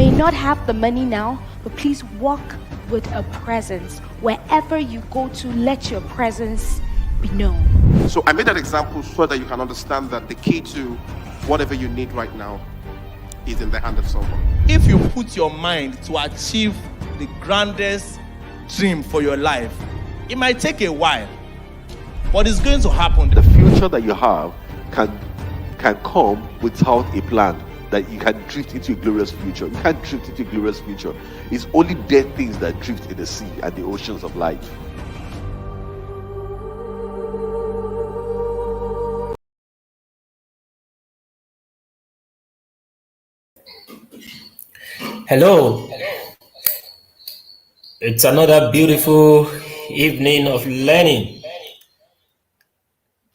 may not have the money now, but please walk with a presence. Wherever you go to, let your presence be known. So I made that example so that you can understand that the key to whatever you need right now is in the hand of someone. If you put your mind to achieve the grandest dream for your life, it might take a while, but it's going to happen. The future that you have can come without a plan. That you can drift into a glorious future. You can't drift into a glorious future. It's only dead things that drift in the sea and the oceans of life. Hello. It's another beautiful evening of learning.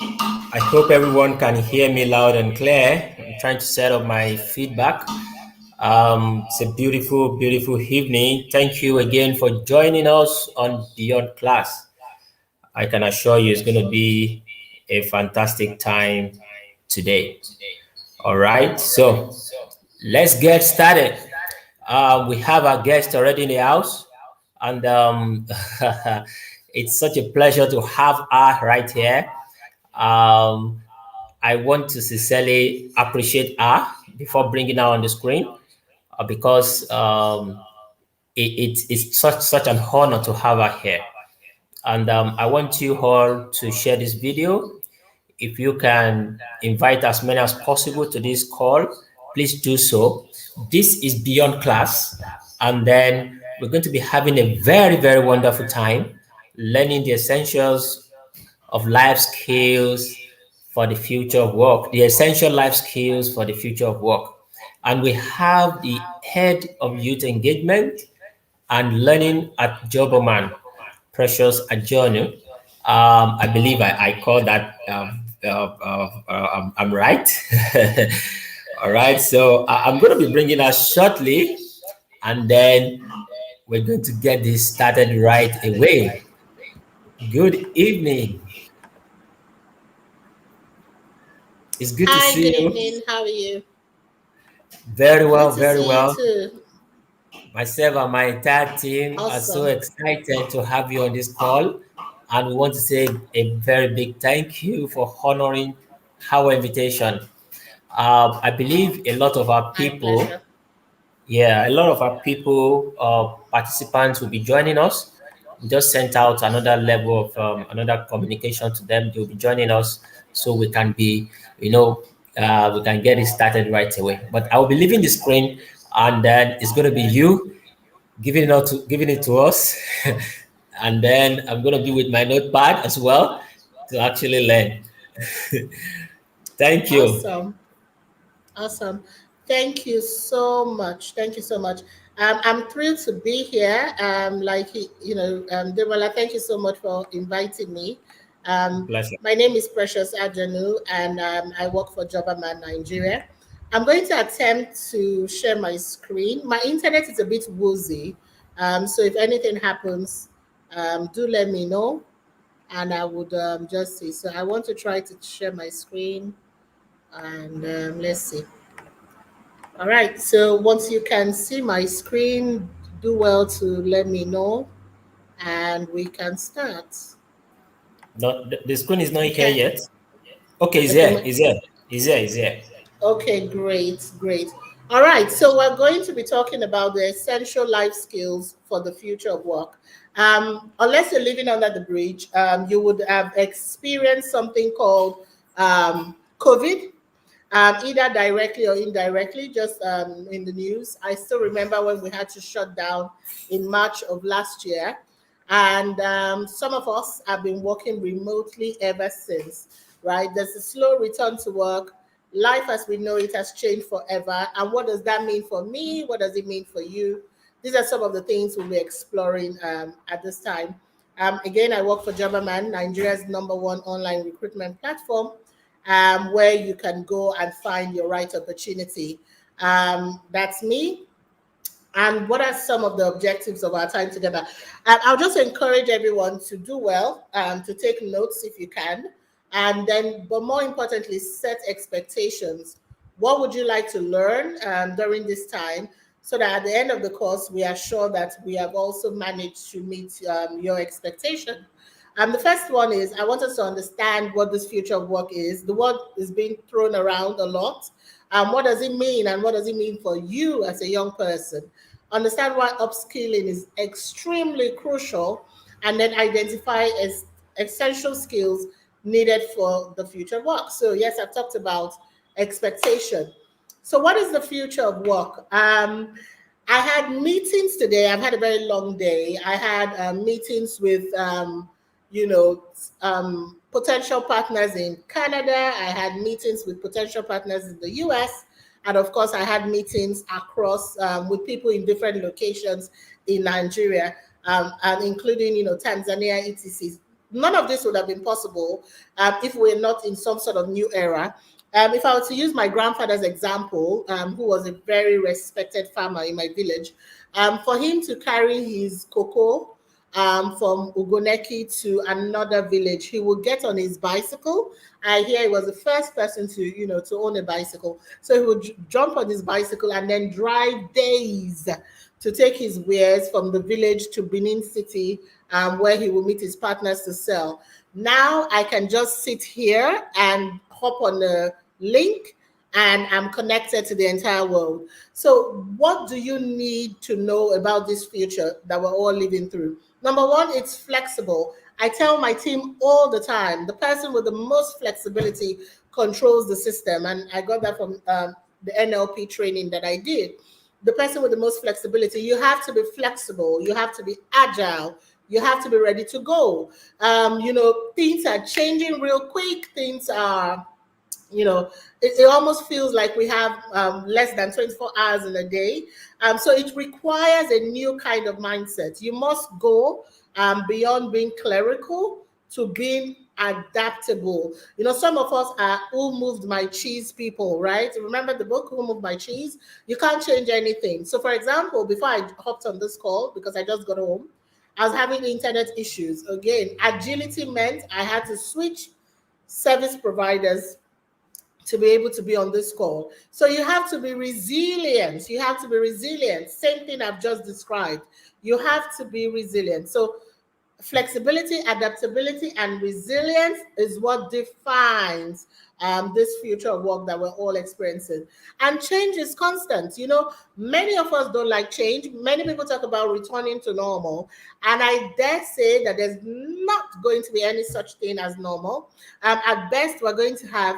I hope everyone can hear me loud and clear. I'm trying to set up my feedback. It's a beautiful, beautiful evening. Thank you again for joining us on Beyond Class. I can assure you it's going to be a fantastic time today. All right, so let's get started. We have our guest already in the house, and it's such a pleasure to have her right here. I want to sincerely appreciate her before bringing her on the screen because it's such an honor to have her here. And I want you all to share this video. If you can invite as many as possible to this call, please do so. This is Beyond Class, and then we're going to be having a very, very wonderful time learning the essentials of life skills for the future of work, the essential life skills for the future of work. And we have the head of youth engagement and learning at Joboman, Precious Ajonu. I believe I call that, I'm right. All right, so I'm going to be bringing us shortly, and then we're going to get this started right away. Good evening. It's good to see you. Good evening. How are you? Very well, Good to very see well. you too. Myself and my entire team are so excited to have you on this call, and we want to say a very big thank you for honoring our invitation. I believe a lot of our people, participants will be joining us. We just sent out another level of another communication to them. They'll be joining us so we can be, we can get it started right away. But I will be leaving the screen, and then it's going to be you giving it to us. And then I'm going to be with my notepad as well to actually learn. Thank you. Awesome. Thank you so much. Thank you so much. I'm thrilled to be here. Demola, thank you so much for inviting me. Pleasure. My name is Precious Ajanu, and I work for Jobaman Nigeria. I'm going to attempt to share my screen. My internet is a bit woozy, so if anything happens, do let me know, and I would just see. So I want to try to share my screen, and let's see. All right, so once you can see my screen, do well to let me know, and we can start. No, the screen is not here yet. Okay, it's here. Okay, great. All right, so we're going to be talking about the essential life skills for the future of work. Unless you're living under the bridge, you would have experienced something called COVID, either directly or indirectly, just in the news. I still remember when we had to shut down in March of last year, and some of us have been working remotely ever since, right? There's a slow return to work. Life as we know it has changed forever. And what does that mean for me? What does it mean for you? These are some of the things we'll be exploring at this time. Again, I work for Jobaman, Nigeria's #1 online recruitment platform, where you can go and find your right opportunity. That's me. And what are some of the objectives of our time together? I'll just encourage everyone to do well, to take notes if you can, and then, but more importantly, set expectations. What would you like to learn during this time, so that at the end of the course, we are sure that we have also managed to meet your expectation. The first one is I want us to understand what this future of work is. The word is being thrown around a lot. What does it mean, and what does it mean for you as a young person? Understand why upskilling is extremely crucial, and then identify as essential skills needed for the future of work. So yes, I've talked about expectation. So what is the future of work? I had meetings today. I've had a very long day. I had meetings with potential partners in Canada. I had meetings with potential partners in the US. And of course, I had meetings across with people in different locations in Nigeria, and including, Tanzania, etc. None of this would have been possible if we're not in some sort of new era. If I were to use my grandfather's example, who was a very respected farmer in my village, for him to carry his cocoa from Ugoneki to another village, he would get on his bicycle. I hear he was the first person to own a bicycle. So he would jump on his bicycle and then drive days to take his wares from the village to Benin City, where he will meet his partners to sell. Now I can just sit here and hop on a link and I'm connected to the entire world. So what do you need to know about this future that we're all living through? Number one, it's flexible. I tell my team all the time, the person with the most flexibility controls the system. And I got that from the NLP training that I did. The person with the most flexibility, you have to be flexible, you have to be agile, you have to be ready to go. Things are changing real quick. Things are, it almost feels like we have less than 24 hours in a day. So it requires a new kind of mindset. You must go beyond being clerical to being adaptable. Some of us are Who Moved My Cheese people, right? Remember the book, Who Moved My Cheese? You can't change anything. So for example, before I hopped on this call, because I just got home, I was having internet issues. Again, agility meant I had to switch service providers to be able to be on this call. So you have to be resilient. You have to be resilient. Same thing I've just described. You have to be resilient. So flexibility, adaptability, and resilience is what defines this future of work that we're all experiencing. And change is constant. Many of us don't like change. Many people talk about returning to normal. And I dare say that there's not going to be any such thing as normal. At best, we're going to have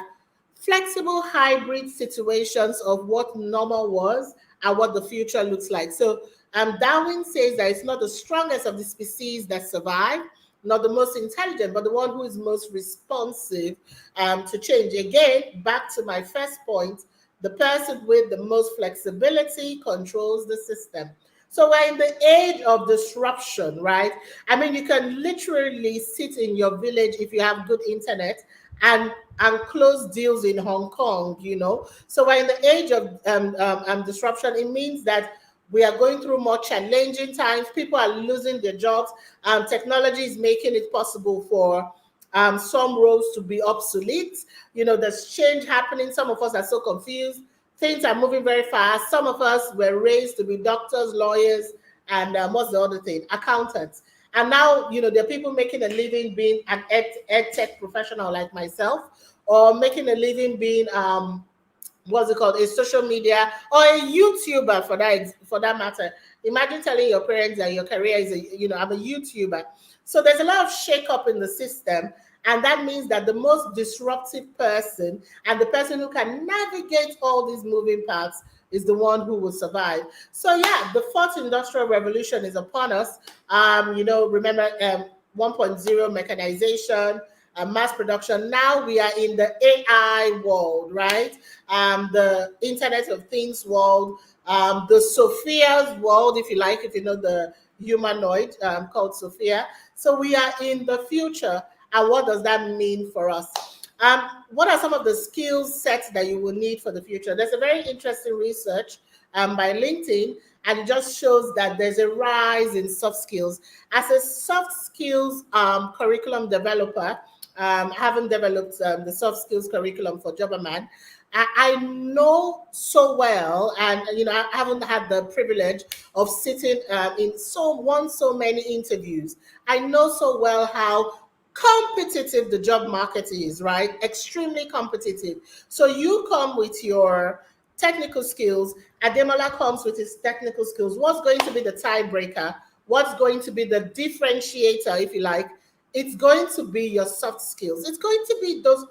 flexible hybrid situations of what normal was and what the future looks like. So Darwin says that it's not the strongest of the species that survive, not the most intelligent, but the one who is most responsive to change. Again, back to my first point, the person with the most flexibility controls the system. So we're in the age of disruption, right? I mean, you can literally sit in your village if you have good internet and close deals in Hong Kong, So we're in the age of disruption. It means that we are going through more challenging times. People are losing their jobs. Technology is making it possible for some roles to be obsolete. There's change happening. Some of us are so confused. Things are moving very fast. Some of us were raised to be doctors, lawyers, and what's the other thing? Accountants. And now, there are people making a living being an ed tech professional like myself, or making a living being what's it called, a social media or a YouTuber for that matter. Imagine telling your parents that your career is I'm a YouTuber. So there's a lot of shake-up in the system, and that means that the most disruptive person and the person who can navigate all these moving parts is the one who will survive. So yeah, the fourth industrial revolution is upon us. Remember 1.0 mechanization, mass production. Now we are in the AI world, right? The Internet of Things world, the Sophia's world, if you like, if you know the humanoid called Sophia. So we are in the future. And what does that mean for us? What are some of the skill sets that you will need for the future? There's a very interesting research by LinkedIn, and it just shows that there's a rise in soft skills. As a soft skills curriculum developer, having developed the soft skills curriculum for Jobberman, I know so well, and I haven't had the privilege of sitting in so many interviews. I know so well how competitive the job market is, right? Extremely competitive. So you come with your technical skills, Ademola comes with his technical skills. What's going to be the tiebreaker? What's going to be the differentiator, if you like? It's going to be your soft skills. It's going to be those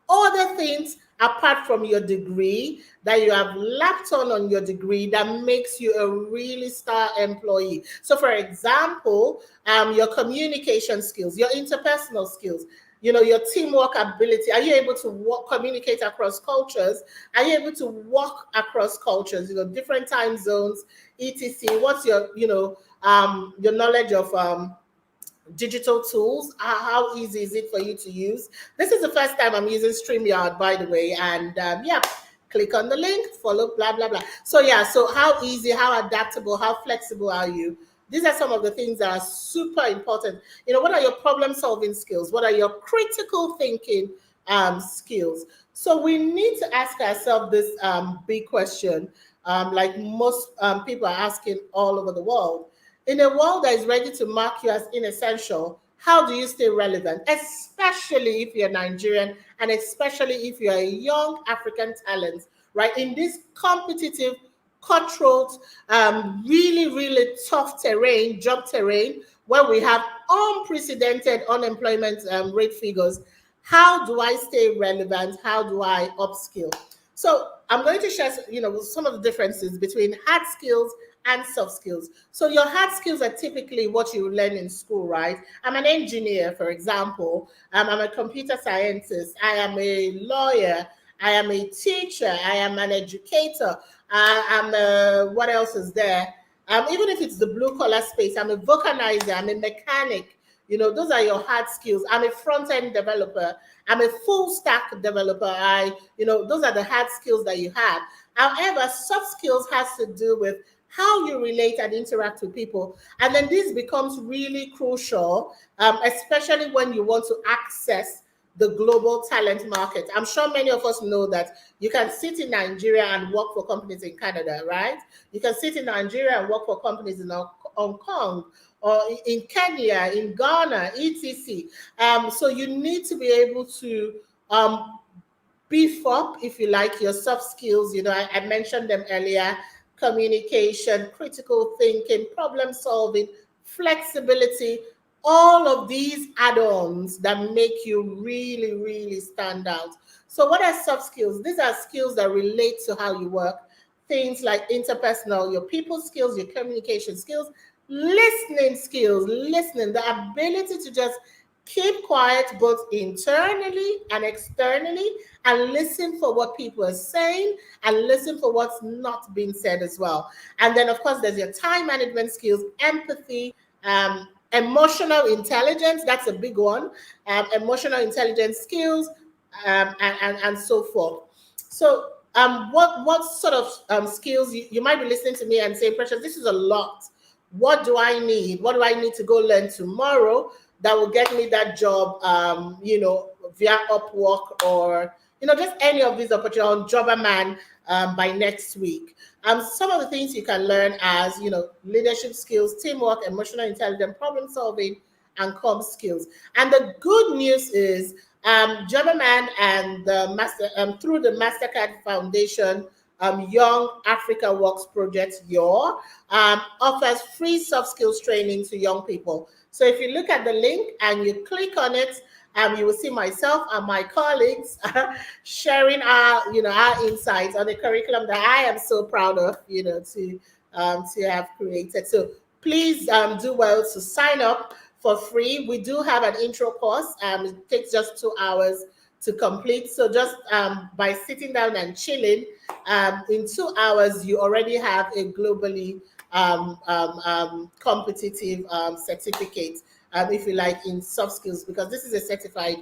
other things apart from your degree that you have lapped on your degree that makes you a really star employee. So for example, your communication skills, your interpersonal skills, your teamwork ability. Are you able to communicate across cultures? Are you able to work across cultures, different time zones, etc? What's your knowledge of digital tools? How easy is it for you to use? This is the first time I'm using StreamYard, by the way, and yeah, click on the link, follow, blah blah blah. So yeah, so how easy, how adaptable, how flexible are you? These are some of the things that are super important. What are your problem solving skills? What are your critical thinking skills? So we need to ask ourselves this big question, like most people are asking all over the world. In a world that is ready to mark you as inessential, how do you stay relevant, especially if you're Nigerian and especially if you're a young African talent, right? In this competitive, cutthroat, really, really tough terrain, job terrain, where we have unprecedented unemployment rate figures, how do I stay relevant? How do I upskill? So I'm going to share, some of the differences between hard skills and soft skills. So your hard skills are typically what you learn in school, right? I'm an engineer, for example. I'm a computer scientist. I am a lawyer. I am a teacher. I am an educator. What else is there? Even if it's the blue collar space, I'm a vulcanizer. I'm a mechanic. Those are your hard skills. I'm a front end developer. I'm a full stack developer. Those are the hard skills that you have. However, soft skills has to do with how you relate and interact with people. And then this becomes really crucial, especially when you want to access the global talent market. I'm sure many of us know that you can sit in Nigeria and work for companies in Canada, right? You can sit in Nigeria and work for companies in Hong Kong, or in Kenya, in Ghana, etc. So you need to be able to beef up, if you like, your soft skills. I mentioned them earlier: communication, critical thinking, problem solving, flexibility, all of these add-ons that make you really, really stand out. So what are soft skills? These are skills that relate to how you work. Things like interpersonal, your people skills, your communication skills, listening skills, the ability to just keep quiet both internally and externally and listen for what people are saying and listen for what's not being said as well. And then, of course, there's your time management skills, empathy, emotional intelligence. That's a big one. Emotional intelligence skills, and so forth. So what sort of skills you might be listening to me and saying, Precious, this is a lot. What do I need? What do I need to go learn tomorrow that will get me that job, via Upwork or, just any of these opportunities on Jobberman by next week? Some of the things you can learn as, leadership skills, teamwork, emotional intelligence, problem solving, and comm skills. And the good news is Jobberman and the through the MasterCard Foundation, Young Africa Works Project, offers free soft skills training to young people. So if you look at the link and you click on it, you will see myself and my colleagues sharing our insights on the curriculum that I am so proud of, to have created. So please do well to sign up for free. We do have an intro course. It takes just 2 hours to complete. So just by sitting down and chilling, in 2 hours, you already have a globally competitive certificate, if you like, in soft skills, because this is a certified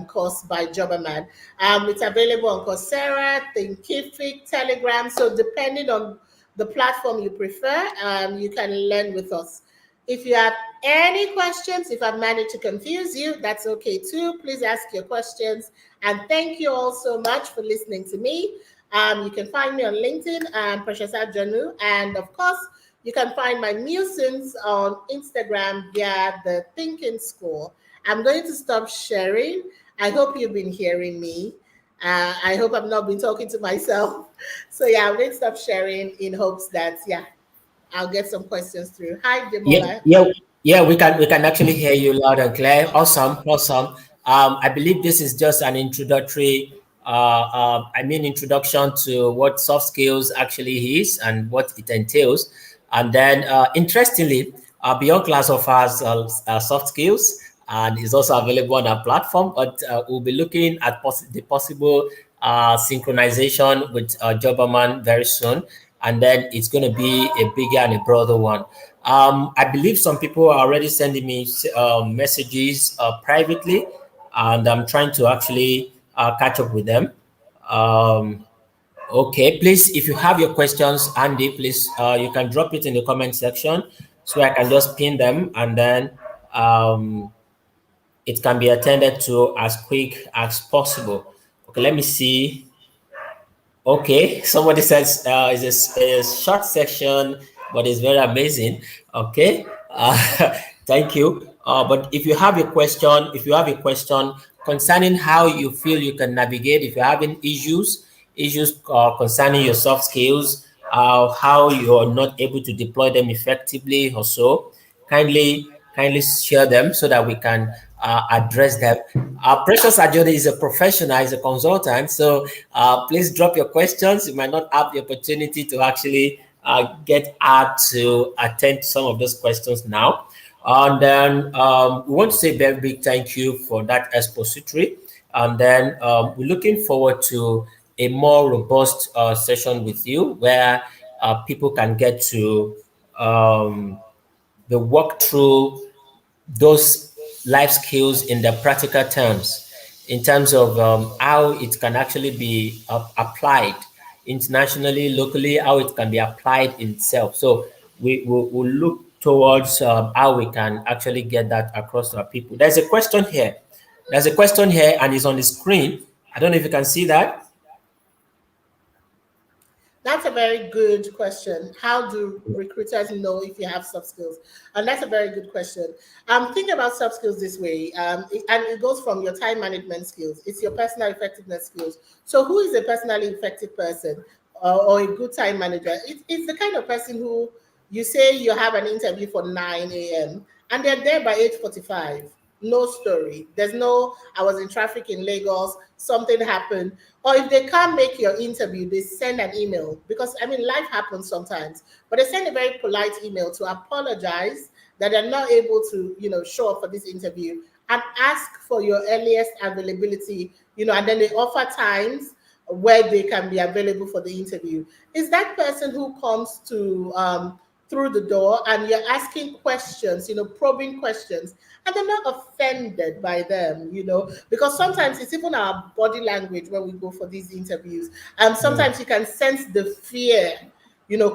course by Jobberman. It's available on Coursera, Thinkific, Telegram. So depending on the platform you prefer, you can learn with us. If you have any questions, if I've managed to confuse you, that's okay too. Please ask your questions. And thank you all so much for listening to me. You can find me on LinkedIn, Precious Janu. And of course, you can find my musings on Instagram via the Thinking School. I'm going to stop sharing. I hope you've been hearing me. I hope I've not been talking to myself. So yeah, I'm going to stop sharing in hopes that, yeah, I'll get some questions through. Hi, Yeah, Demola. yeah, yeah. We can actually hear you loud and clear. Awesome, awesome. I believe this is just an introductory. Introduction to what soft skills actually is and what it entails. And then, interestingly, Beyond Class offers soft skills and is also available on our platform. But we'll be looking at the possible synchronization with Jobberman very soon, and then it's going to be a bigger and a broader one. I believe some people are already sending me messages privately, and I'm trying to actually catch up with them. Um, okay, please, if you have your questions, Andy, please, you can drop it in the comment section so I can just pin them, and then um, it can be attended to as quick as possible. Okay, let me see. Okay, somebody says it's a short section, but it's very amazing. Okay, thank you. But if you have a question concerning how you feel you can navigate, if you're having issues concerning your soft skills, how you're not able to deploy them effectively, or so, kindly share them so that we can address them. Precious Ajode is a professional, is a consultant, so please drop your questions. You might not have the opportunity to actually get her to attend to some of those questions now. And then we want to say a very big thank you for that expository. And then we're looking forward to a more robust session with you where people can get to the walk through those life skills in the practical terms, in terms of how it can actually be applied internationally, locally, how it can be applied in itself. So we will look towards how we can actually get that across to our people. There's a question here. There's a question here, and it's on the screen. I don't know if you can see that. That's a very good question. How do recruiters know if you have soft skills? And that's a very good question. Think about soft skills this way, and it goes from your time management skills. It's your personal effectiveness skills. So, who is a personally effective person or a good time manager? It's the kind of person who you say you have an interview for 9 a.m. and they're there by 8:45. No story. There's no, I was in traffic in Lagos, something happened. Or if they can't make your interview, they send an email because I mean, life happens sometimes, but they send a very polite email to apologize that they're not able to, show up for this interview and ask for your earliest availability, and then they offer times where they can be available for the interview. Is that person who comes to through the door and you're asking questions, probing questions, and they're not offended by them, because sometimes it's even our body language when we go for these interviews. And sometimes you can sense the fear,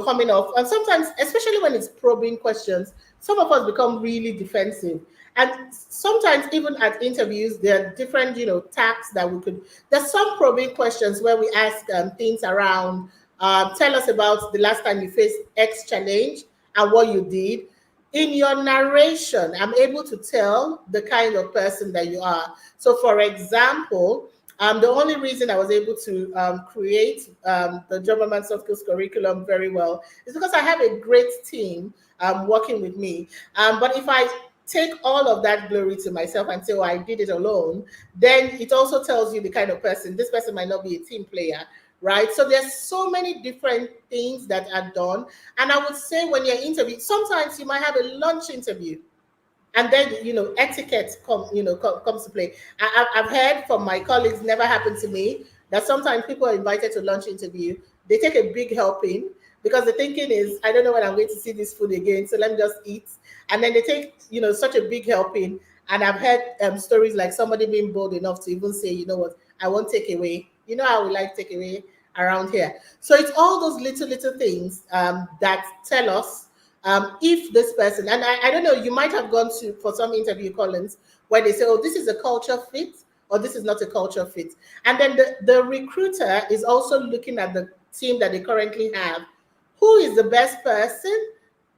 coming off. And sometimes, especially when it's probing questions, some of us become really defensive. And sometimes even at interviews, there are different, taps that we could. There's some probing questions where we ask things around. Tell us about the last time you faced X challenge and what you did. In your narration, I'm able to tell the kind of person that you are. So, for example, the only reason I was able to create the Jobberman Soft Skills curriculum very well is because I have a great team working with me. But if I take all of that glory to myself and say, oh, I did it alone, then it also tells you the kind of person. This person might not be a team player, right? So there's so many different things that are done. And I would say when you're interviewed, sometimes you might have a lunch interview. And then, etiquette comes to play. I've heard from my colleagues, never happened to me, that sometimes people are invited to lunch interview. They take a big helping because the thinking is, I don't know when I'm going to see this food again, so let me just eat. And then they take, such a big helping. And I've heard stories like somebody being bold enough to even say, you know what, I won't take away. You know how we like take away around here. So it's all those little things that tell us If this person, and I don't know, you might have gone to for some interview, Collins, where they say, oh, this is a culture fit or this is not a culture fit. And then the recruiter is also looking at the team that they currently have. Who is the best person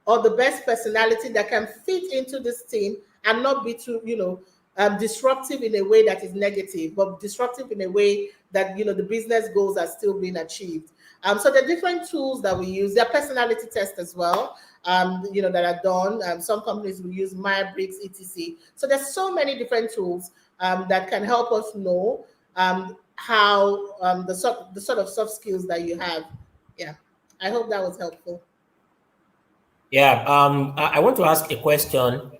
or the best personality that can fit into this team and not be too, disruptive in a way that is negative, but disruptive in a way that, the business goals are still being achieved. So the different tools that we use, there are personality tests as well, that are done. Some companies will use Myers-Briggs, etc. So there's so many different tools that can help us know how the sort of soft skills that you have. Yeah, I hope that was helpful. Yeah, I want to ask a question.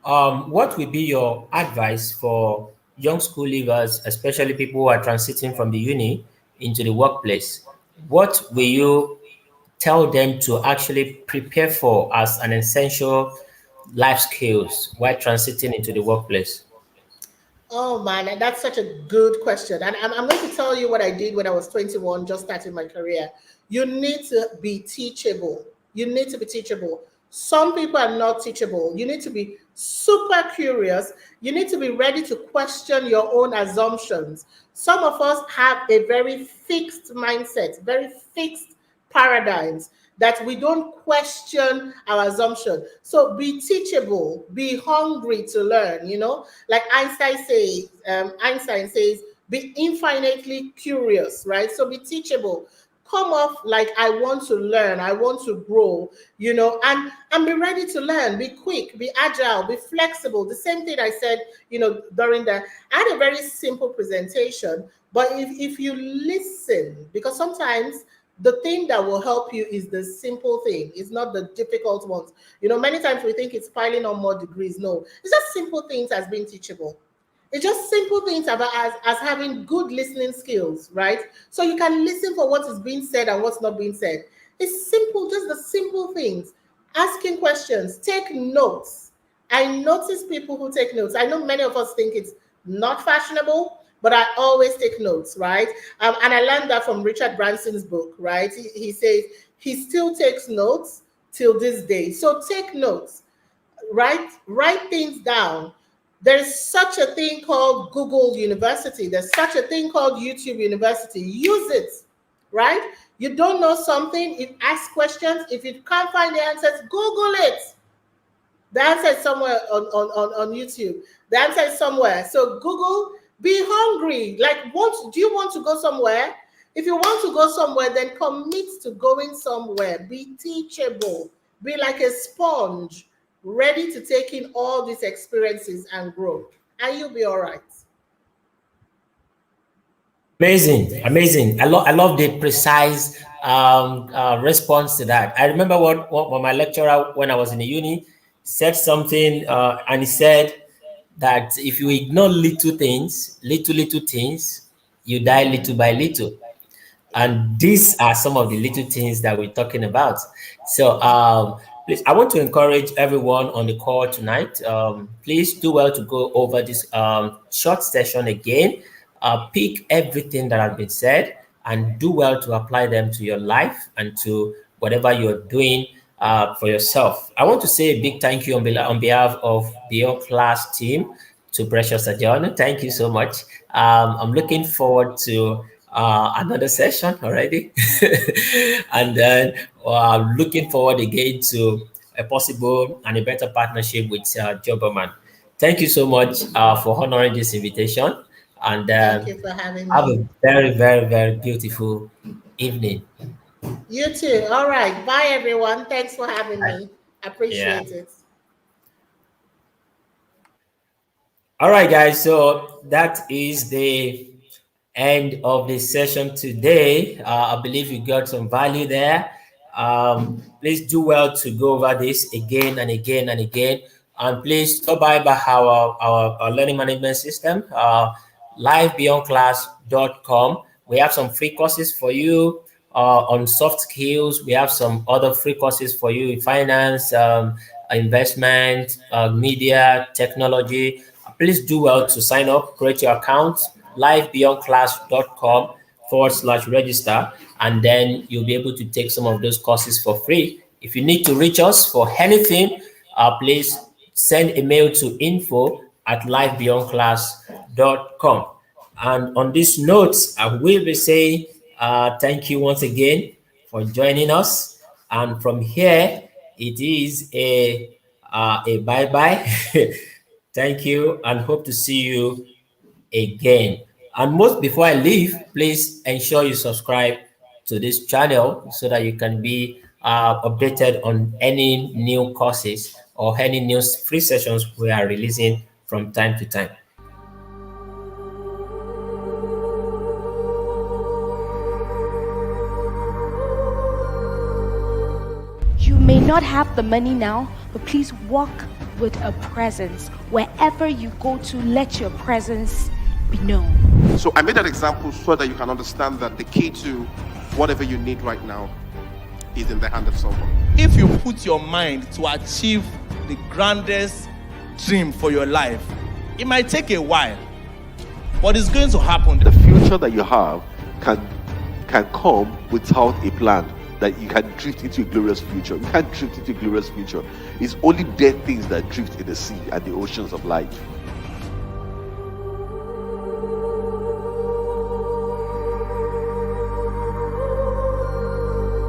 What will be your advice for young school leavers, especially people who are transiting from the uni into the workplace? What will you tell them to actually prepare for as an essential life skills while transiting into the workplace? Oh man, that's such a good question. And I'm going to tell you what I did when I was 21, just starting my career. You need to be teachable. You need to be teachable. Some people are not teachable. You need to be super curious. You need to be ready to question your own assumptions. Some of us have a very fixed mindset, very fixed paradigms that we don't question our assumption. So be teachable, be hungry to learn, like Einstein says, be infinitely curious, right? So be teachable. Come off like I want to learn, I want to grow, and be ready to learn, be quick, be agile, be flexible. The same thing I said, during I had a very simple presentation, but if you listen, because sometimes the thing that will help you is the simple thing. It's not the difficult ones. Many times we think it's piling on more degrees. No, it's just simple things as being teachable. It's just simple things about as having good listening skills, right? So you can listen for what is being said and what's not being said. It's simple, just the simple things. Asking questions, take notes. I notice people who take notes. I know many of us think it's not fashionable, but I always take notes, right? And I learned that from Richard Branson's book, right? He says he still takes notes till this day. So take notes, write things down. There's such a thing called Google University. There's such a thing called YouTube University. Use it, right? You don't know something, ask questions. If you can't find the answers, Google it. The answer is somewhere on YouTube. The answer is somewhere. So Google, be hungry. Like, do you want to go somewhere? If you want to go somewhere, then commit to going somewhere. Be teachable. Be like a sponge, ready to take in all these experiences and grow. And you'll be all right. Amazing, amazing. I love the precise response to that. I remember what my lecturer, when I was in the uni, said something, and he said that if you ignore little things, little things, you die little by little. And these are some of the little things that we're talking about. So please, I want to encourage everyone on the call tonight. Please do well to go over this short session again. Pick everything that has been said and do well to apply them to your life and to whatever you're doing for yourself. I want to say a big thank you on behalf of the Your Class team to Precious Adriano. Thank you so much. I'm looking forward to another session already. And then looking forward again to a possible and a better partnership with Joberman. Thank you so much for honoring this invitation. And Thank you for having have a me. very, very, very beautiful evening. You too. All right. Bye, everyone. Thanks for having me. Yeah. Appreciate it. All right, guys. So that is the end of the session today. I believe you got some value there. Please do well to go over this again and again and again. And please stop by our learning management system, livebeyondclass.com. We have some free courses for you on soft skills. We have some other free courses for you in finance, investment, media, technology. Please do well to sign up, create your account, livebeyondclass.com/register, and then you'll be able to take some of those courses for free If you need to reach us for anything, please send a mail to info@lifebeyondclass.com. And on this note, I will be saying thank you once again for joining us. And from here, it is a bye-bye. Thank you, and hope to see you again. And most before I leave, please ensure you subscribe to this channel so that you can be updated on any new courses or any new free sessions we are releasing from time to time. You may not have the money now, but please walk with a presence. Wherever you go to, let your presence be known. So I made that example so that you can understand that the key to whatever you need right now is in the hand of someone. If you put your mind to achieve the grandest dream for your life, it might take a while, but it's going to happen. The future that you have can come without a plan, that you can drift into a glorious future. You can't drift into a glorious future. It's only dead things that drift in the sea and the oceans of life.